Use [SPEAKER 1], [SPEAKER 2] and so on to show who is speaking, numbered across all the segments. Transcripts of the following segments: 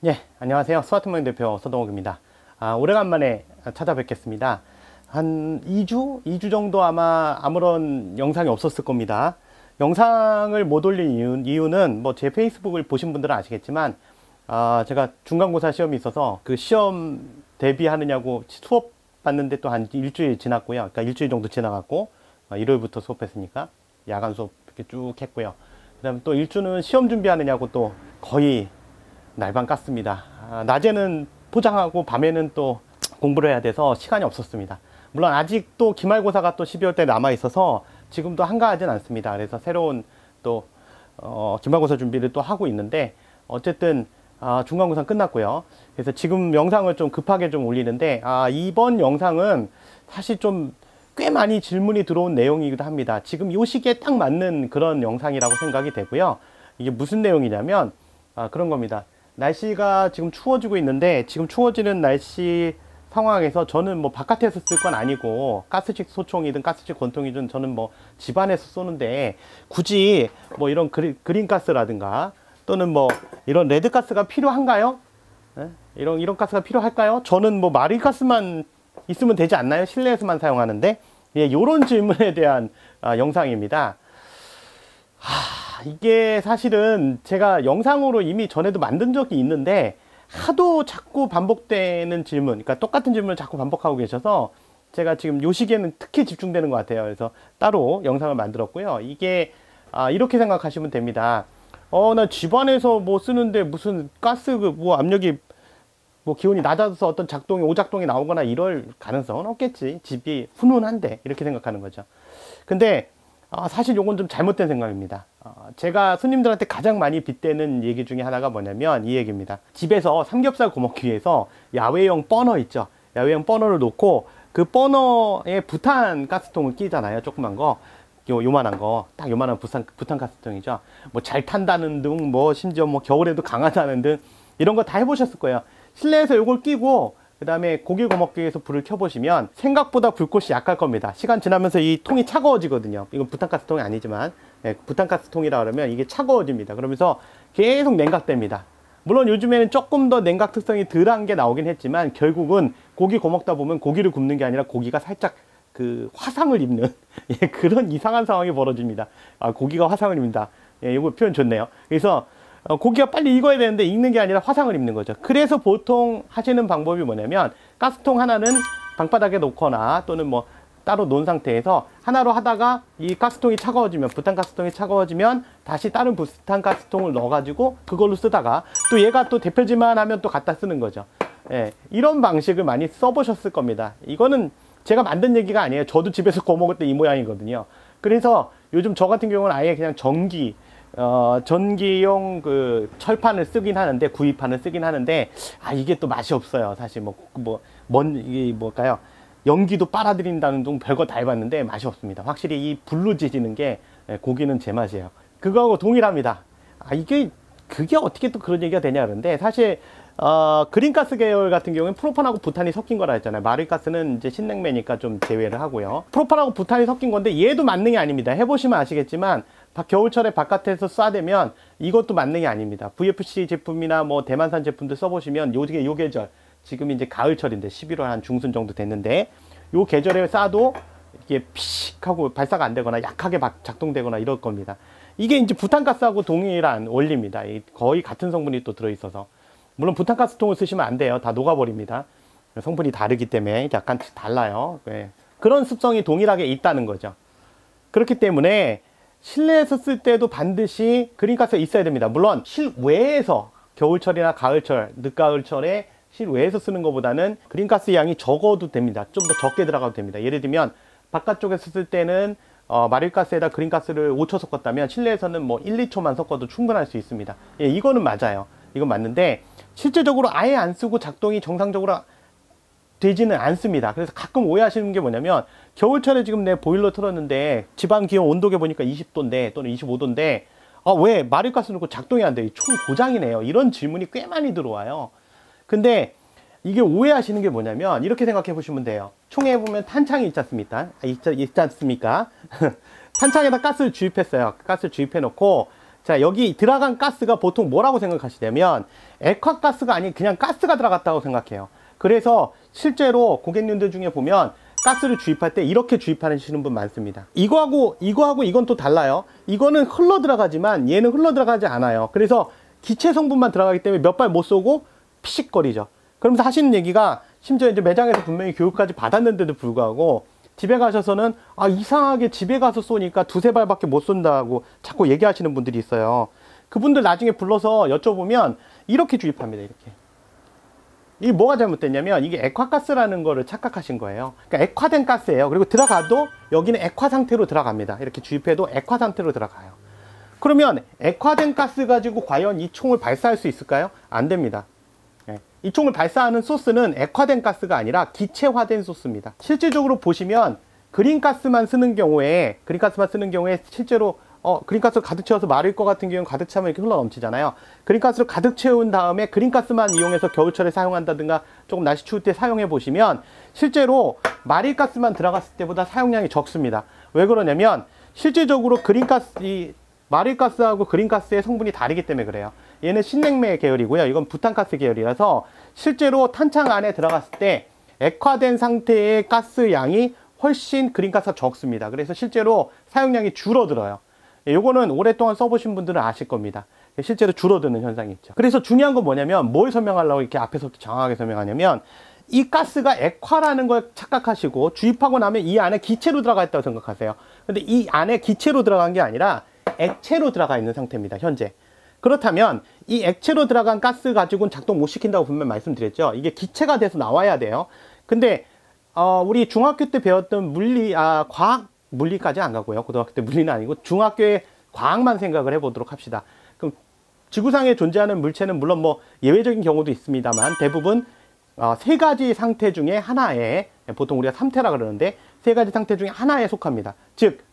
[SPEAKER 1] 예, 안녕하세요. 스마트모닝 대표 서동욱입니다. 오래간만에 찾아뵙겠습니다. 한 2주 정도 아마 아무런 영상이 없었을 겁니다. 영상을 못 올린 이유는 뭐 제 페이스북을 보신 분들은 아시겠지만, 제가 중간고사 시험이 있어서 그 시험 대비하느냐고 수업 받는데 또 한 일주일 지났고요. 그러니까 일주일 정도 지나갔고, 일요일부터 수업했으니까 야간 수업 이렇게 쭉 했고요. 그 다음에 또 일주는 시험 준비하느냐고 또 거의 날밤 깠습니다. 낮에는 포장하고 밤에는 또 공부를 해야 돼서 시간이 없었습니다. 물론 아직도 기말고사가 또 12월 때 남아 있어서 지금도 한가하진 않습니다. 그래서 새로운 또 기말고사 준비를 또 하고 있는데, 어쨌든 중간고사 끝났고요. 그래서 지금 영상을 좀 급하게 좀 올리는데, 이번 영상은 사실 좀 꽤 많이 질문이 들어온 내용이기도 합니다. 지금 이 시기에 딱 맞는 그런 영상이라고 생각이 되고요. 이게 무슨 내용이냐면 그런 겁니다. 날씨가 지금 추워지고 있는데, 지금 추워지는 날씨 상황에서 저는 뭐 바깥에서 쓸 건 아니고 가스식 소총이든 가스식 권총이든 저는 뭐 집안에서 쏘는데, 굳이 뭐 이런 그린가스라든가 또는 뭐 이런 레드가스가 필요한가요? 네? 이런 가스가 필요할까요? 저는 뭐 마릴가스만 있으면 되지 않나요? 실내에서만 사용하는데. 예, 요런 질문에 대한 영상입니다. 이게 사실은 제가 영상으로 이미 전에도 만든 적이 있는데, 하도 자꾸 반복되는 질문, 그러니까 똑같은 질문을 자꾸 반복하고 계셔서 제가 지금 요 시기에는 특히 집중되는 것 같아요. 그래서 따로 영상을 만들었고요. 이게 이렇게 생각하시면 됩니다. 나 집안에서 뭐 쓰는데 무슨 가스 뭐 압력이 뭐 기온이 낮아져서 어떤 작동이 오작동이 나오거나 이럴 가능성은 없겠지. 집이 훈훈한데, 이렇게 생각하는 거죠. 근데 사실 요건 좀 잘못된 생각입니다. 제가 손님들한테 가장 많이 빗대는 얘기 중에 하나가 뭐냐면 이 얘기입니다. 집에서 삼겹살 구워먹기 위해서 야외용 버너 있죠. 야외용 버너를 놓고 그 버너에 부탄 가스통을 끼잖아요. 조그만 거, 요만한 거, 딱 요만한 부탄 가스통이죠. 뭐 잘 탄다는 등, 뭐 심지어 뭐 겨울에도 강하다는 등, 이런 거 다 해보셨을 거예요. 실내에서 요걸 끼고 그 다음에 고기 구워먹기 위해서 불을 켜보시면 생각보다 불꽃이 약할 겁니다. 시간 지나면서 이 통이 차가워지거든요. 이건 부탄가스통이 아니지만, 부탄가스통이라 그러면 이게 차가워집니다. 그러면서 계속 냉각됩니다. 물론 요즘에는 조금 더 냉각 특성이 덜한 게 나오긴 했지만, 결국은 고기 구워먹다 보면 고기를 굽는 게 아니라 고기가 살짝 그 화상을 입는 그런 이상한 상황이 벌어집니다. 고기가 화상을 입는다. 이거 표현 좋네요. 그래서 고기가 빨리 익어야 되는데 익는 게 아니라 화상을 입는 거죠. 그래서 보통 하시는 방법이 뭐냐면, 가스통 하나는 방바닥에 놓거나 또는 뭐 따로 놓은 상태에서 하나로 하다가 이 가스통이 차가워지면, 부탄가스통이 차가워지면 다시 다른 부탄가스통을 넣어가지고 그걸로 쓰다가 또 얘가 또 데펴지만 하면 또 갖다 쓰는 거죠. 이런 방식을 많이 써보셨을 겁니다. 이거는 제가 만든 얘기가 아니에요. 저도 집에서 구워 먹을 때 이 모양이거든요. 그래서 요즘 저 같은 경우는 아예 그냥 전기용 그 철판을 쓰긴 하는데, 구이판을 쓰긴 하는데, 이게 또 맛이 없어요. 사실 이게 뭘까요? 연기도 빨아들인다는 등 별거 다 해봤는데 맛이 없습니다. 확실히 이 불로 지지는 게 고기는 제 맛이에요. 그거하고 동일합니다. 그게 어떻게 또 그런 얘기가 되냐 그런데, 사실 그린가스 계열 같은 경우는 프로판하고 부탄이 섞인 거라 했잖아요. 마릴가스는 이제 신냉매니까 좀 제외를 하고요. 프로판하고 부탄이 섞인 건데 얘도 만능이 아닙니다. 해보시면 아시겠지만 겨울철에 바깥에서 쏴대면 이것도 만능이 아닙니다. VFC 제품이나 뭐 대만산 제품들 써보시면 요 계절, 지금 이제 가을철인데 11월 한 중순 정도 됐는데, 요 계절에 쏴도 이게 피식 하고 발사가 안 되거나 약하게 작동되거나 이럴 겁니다. 이게 이제 부탄가스하고 동일한 원리입니다. 거의 같은 성분이 또 들어있어서. 물론 부탄가스통을 쓰시면 안 돼요. 다 녹아버립니다. 성분이 다르기 때문에 약간 달라요. 그런 습성이 동일하게 있다는 거죠. 그렇기 때문에 실내에서 쓸 때도 반드시 그린가스가 있어야 됩니다. 물론 실외에서 겨울철이나 가을철, 늦가을철에 실외에서 쓰는 것보다는 그린가스 양이 적어도 됩니다. 좀 더 적게 들어가도 됩니다. 예를 들면 바깥쪽에서 쓸 때는 마릴가스에다 그린가스를 5초 섞었다면, 실내에서는 뭐 1, 2초만 섞어도 충분할 수 있습니다. 이거는 맞아요. 이건 맞는데 실제적으로 아예 안 쓰고 작동이 정상적으로 되지는 않습니다. 그래서 가끔 오해하시는 게 뭐냐면, 겨울철에 지금 내 보일러 틀었는데 집안 기온 온도계 보니까 20도인데 또는 25도인데 왜 마릴가스 넣고 작동이 안 돼? 총 고장이네요. 이런 질문이 꽤 많이 들어와요. 근데 이게 오해하시는 게 뭐냐면, 이렇게 생각해 보시면 돼요. 총에 보면 탄창이 있지 않습니까? 탄창에다 가스를 주입했어요. 가스를 주입해 놓고 자, 여기 들어간 가스가 보통 뭐라고 생각하시냐면 액화가스가 아닌 그냥 가스가 들어갔다고 생각해요. 그래서 실제로 고객님들 중에 보면 가스를 주입할 때 이렇게 주입하시는 분 많습니다. 이거하고 이건 또 달라요. 이거는 흘러 들어가지만 얘는 흘러 들어가지 않아요. 그래서 기체 성분만 들어가기 때문에 몇 발 못 쏘고 피식거리죠. 그러면서 하시는 얘기가 심지어 이제 매장에서 분명히 교육까지 받았는데도 불구하고 집에 가셔서는 이상하게 집에 가서 쏘니까 두세 발밖에 못 쏜다고 자꾸 얘기하시는 분들이 있어요. 그분들 나중에 불러서 여쭤보면 이렇게 주입합니다. 이렇게. 이게 뭐가 잘못됐냐면 이게 액화가스라는 거를 착각하신 거예요. 그러니까 액화된 가스예요. 그리고 들어가도 여기는 액화 상태로 들어갑니다. 이렇게 주입해도 액화 상태로 들어가요. 그러면 액화된 가스 가지고 과연 이 총을 발사할 수 있을까요? 안 됩니다. 이 총을 발사하는 소스는 액화된 가스가 아니라 기체화된 소스입니다. 실질적으로 보시면 그린가스만 쓰는 경우에 실제로 그린가스를 가득 채워서 마를 것 같은 경우는 가득 차면 이렇게 흘러 넘치잖아요. 그린가스를 가득 채운 다음에 그린가스만 이용해서 겨울철에 사용한다든가 조금 날씨 추울 때 사용해 보시면 실제로 마릴가스만 들어갔을 때보다 사용량이 적습니다. 왜 그러냐면 실질적으로 마릴가스하고 그린가스의 성분이 다르기 때문에 그래요. 얘는 신냉매 계열이고요. 이건 부탄가스 계열이라서 실제로 탄창 안에 들어갔을 때 액화된 상태의 가스 양이 훨씬 그린가스가 적습니다. 그래서 실제로 사용량이 줄어들어요. 요거는 오랫동안 써보신 분들은 아실 겁니다. 실제로 줄어드는 현상이 있죠. 그래서 중요한 건 뭐냐면 뭘 설명하려고 이렇게 앞에서부터 정확하게 설명하냐면 이 가스가 액화라는 걸 착각하시고 주입하고 나면 이 안에 기체로 들어가 있다고 생각하세요. 근데 이 안에 기체로 들어간 게 아니라 액체로 들어가 있는 상태입니다. 현재. 그렇다면 이 액체로 들어간 가스 가지고는 작동 못 시킨다고 분명 말씀드렸죠. 이게 기체가 돼서 나와야 돼요. 근데 우리 중학교 때 배웠던 과학 물리까지 안 가고요. 고등학교 때 물리는 아니고 중학교의 과학만 생각을 해보도록 합시다. 그럼 지구상에 존재하는 물체는 물론 뭐 예외적인 경우도 있습니다만 대부분 세 가지 상태 중에 하나에, 보통 우리가 3태라 그러는데 세 가지 상태 중에 하나에 속합니다. 즉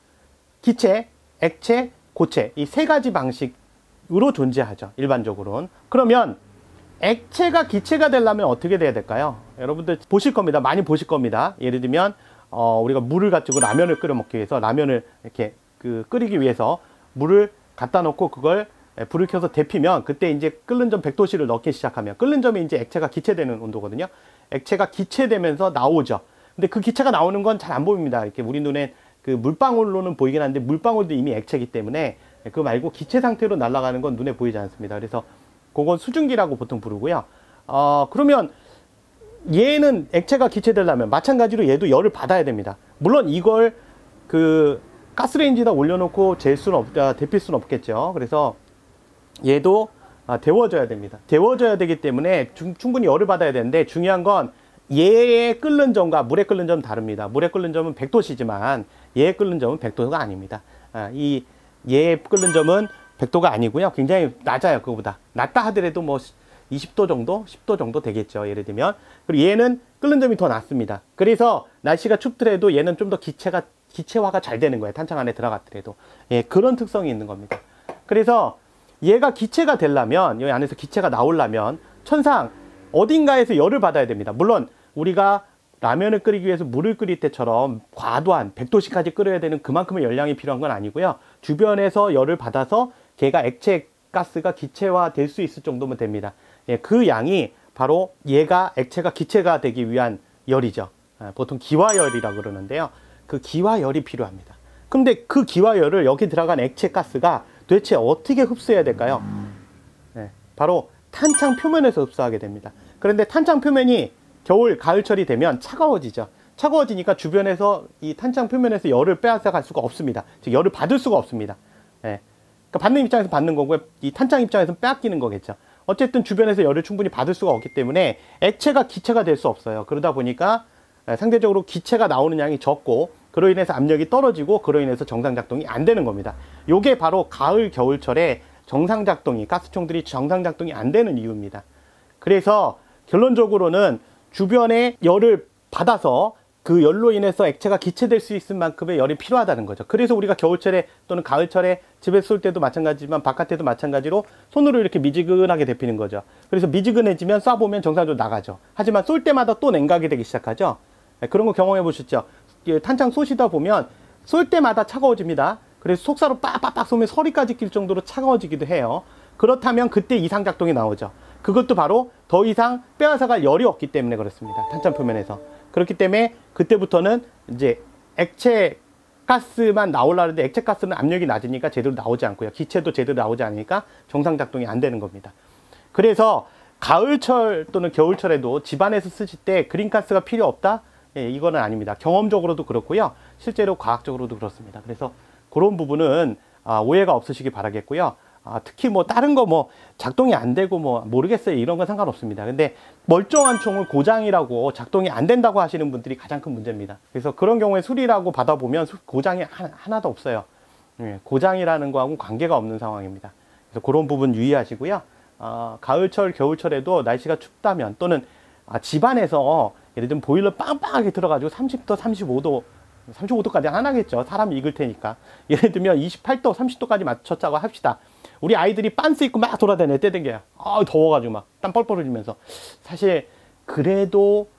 [SPEAKER 1] 기체, 액체, 고체, 이 세 가지 방식으로 존재하죠. 일반적으로는. 그러면 액체가 기체가 되려면 어떻게 돼야 될까요? 여러분들 보실 겁니다. 많이 보실 겁니다. 예를 들면 우리가 물을 가지고 라면을 끓여 먹기 위해서, 라면을 이렇게 끓이기 위해서 물을 갖다 놓고 그걸 불을 켜서 데피면 그때 이제 끓는 점 100도씨를 넣기 시작하면 끓는 점이 이제 액체가 기체되는 온도거든요. 액체가 기체되면서 나오죠. 근데 그 기체가 나오는 건 잘 안 보입니다. 이렇게 우리 눈에 그 물방울로는 보이긴 하는데 물방울도 이미 액체이기 때문에 그거 말고 기체 상태로 날아가는 건 눈에 보이지 않습니다. 그래서 그건 수증기라고 보통 부르고요. 그러면 얘는 액체가 기체되려면 마찬가지로 얘도 열을 받아야 됩니다. 물론 이걸 가스레인지에다 올려놓고 데필 수는 없겠죠. 그래서 얘도 데워져야 됩니다. 데워져야 되기 때문에 충분히 열을 받아야 되는데 중요한 건 얘의 끓는 점과 물의 끓는 점은 다릅니다. 물의 끓는 점은 100도씨지만 얘의 끓는 점은 100도가 아닙니다. 얘의 끓는 점은 100도가 아니고요. 굉장히 낮아요. 그거보다. 낮다 하더라도 뭐 20도 정도, 10도 정도 되겠죠. 예를 들면. 그리고 얘는 끓는 점이 더 낮습니다. 그래서 날씨가 춥더라도 얘는 좀 더 기체화가 잘 되는 거예요. 탄창 안에 들어갔더라도. 예, 그런 특성이 있는 겁니다. 그래서 얘가 기체가 되려면, 여기 안에서 기체가 나오려면 천상 어딘가에서 열을 받아야 됩니다. 물론 우리가 라면을 끓이기 위해서 물을 끓일 때처럼 과도한 100도씨까지 끓여야 되는 그만큼의 열량이 필요한 건 아니고요. 주변에서 열을 받아서 걔가 액체 가스가 기체화 될 수 있을 정도면 됩니다. 예, 그 양이 바로 얘가 액체가 기체가 되기 위한 열이죠. 보통 기화열이라고 그러는데요. 그 기화열이 필요합니다. 근데 그 기화열을 여기 들어간 액체 가스가 도대체 어떻게 흡수해야 될까요? 예, 바로 탄창 표면에서 흡수하게 됩니다. 그런데 탄창 표면이 겨울, 가을철이 되면 차가워지죠. 차가워지니까 주변에서 이 탄창 표면에서 열을 빼앗아 갈 수가 없습니다. 즉 열을 받을 수가 없습니다. 예. 그러니까 받는 입장에서 받는 거고요. 이 탄창 입장에서는 빼앗기는 거겠죠. 어쨌든 주변에서 열을 충분히 받을 수가 없기 때문에 액체가 기체가 될 수 없어요. 그러다 보니까 상대적으로 기체가 나오는 양이 적고 그로 인해서 압력이 떨어지고 그로 인해서 정상작동이 안 되는 겁니다. 요게 바로 가을, 겨울철에 정상작동이, 가스총들이 정상작동이 안 되는 이유입니다. 그래서 결론적으로는 주변에 열을 받아서 그 열로 인해서 액체가 기체될 수 있을 만큼의 열이 필요하다는 거죠. 그래서 우리가 겨울철에 또는 가을철에 집에 쏠 때도 마찬가지지만 바깥에도 마찬가지로 손으로 이렇게 미지근하게 데피는 거죠. 그래서 미지근해지면 쏴보면 정상적으로 나가죠. 하지만 쏠 때마다 또 냉각이 되기 시작하죠. 그런 거 경험해 보셨죠? 탄창 쏘시다 보면 쏠 때마다 차가워집니다. 그래서 속살로 빡빡빡 쏘면 소리까지 낄 정도로 차가워지기도 해요. 그렇다면 그때 이상 작동이 나오죠. 그것도 바로 더 이상 빼앗아갈 열이 없기 때문에 그렇습니다. 탄창 표면에서. 그렇기 때문에 그때부터는 이제 액체 가스만 나오려는데 액체 가스는 압력이 낮으니까 제대로 나오지 않고요. 기체도 제대로 나오지 않으니까 정상 작동이 안 되는 겁니다. 그래서 가을철 또는 겨울철에도 집안에서 쓰실 때 그린가스가 필요 없다? 예, 이거는 아닙니다. 경험적으로도 그렇고요. 실제로 과학적으로도 그렇습니다. 그래서 그런 부분은 오해가 없으시기 바라겠고요. 특히 뭐 다른 거 뭐 작동이 안 되고 뭐 모르겠어요. 이런 건 상관없습니다. 근데 멀쩡한 총을 고장이라고 작동이 안 된다고 하시는 분들이 가장 큰 문제입니다. 그래서 그런 경우에 수리라고 받아보면 고장이 하나도 없어요. 예, 고장이라는 거하고 관계가 없는 상황입니다. 그래서 그런 부분 유의하시고요. 가을철, 겨울철에도 날씨가 춥다면 또는 집안에서 예를 들면 보일러 빵빵하게 들어가지고 30도, 35도까지 안 하겠죠. 사람이 익을 테니까. 예를 들면 28도, 30도까지 맞췄자고 합시다. 우리 아이들이 빤스 입고 막 돌아다녀요. 떼댕겨요. 더워가지고 막 땀 뻘뻘 흘리면서. 사실 그래도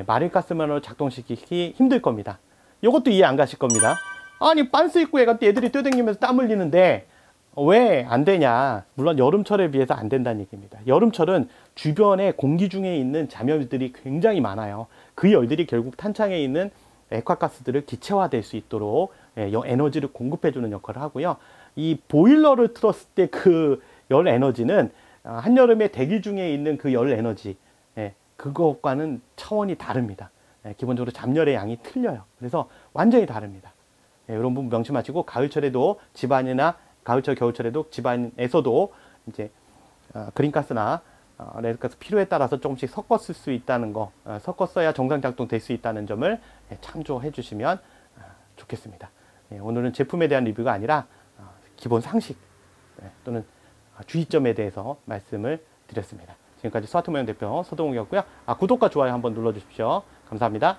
[SPEAKER 1] 마릴가스만으로 작동시키기 힘들 겁니다. 이것도 이해 안 가실 겁니다. 아니 빤스 입고 애들이 떼댕기면서 땀 흘리는데 왜 안 되냐? 물론 여름철에 비해서 안 된다는 얘기입니다. 여름철은 주변에 공기 중에 있는 잔열들이 굉장히 많아요. 그 열들이 결국 탄창에 있는 액화가스들을 기체화될 수 있도록 에너지를 공급해주는 역할을 하고요. 이 보일러를 틀었을 때 그 열 에너지는 한여름에 대기 중에 있는 그 열 에너지, 그것과는 차원이 다릅니다. 기본적으로 잠열의 양이 틀려요. 그래서 완전히 다릅니다. 이런 부분 명심하시고 가을철에도 집안이나 가을철, 겨울철에도 집안에서도 이제 그린가스나 레드가스 필요에 따라서 조금씩 섞어 쓸 수 있다는 거, 섞어 써야 정상 작동 될 수 있다는 점을 참조해 주시면 좋겠습니다. 오늘은 제품에 대한 리뷰가 아니라 기본 상식 또는 주의점에 대해서 말씀을 드렸습니다. 지금까지 스마트모형 대표 서동욱이었고요. 구독과 좋아요 한번 눌러주십시오. 감사합니다.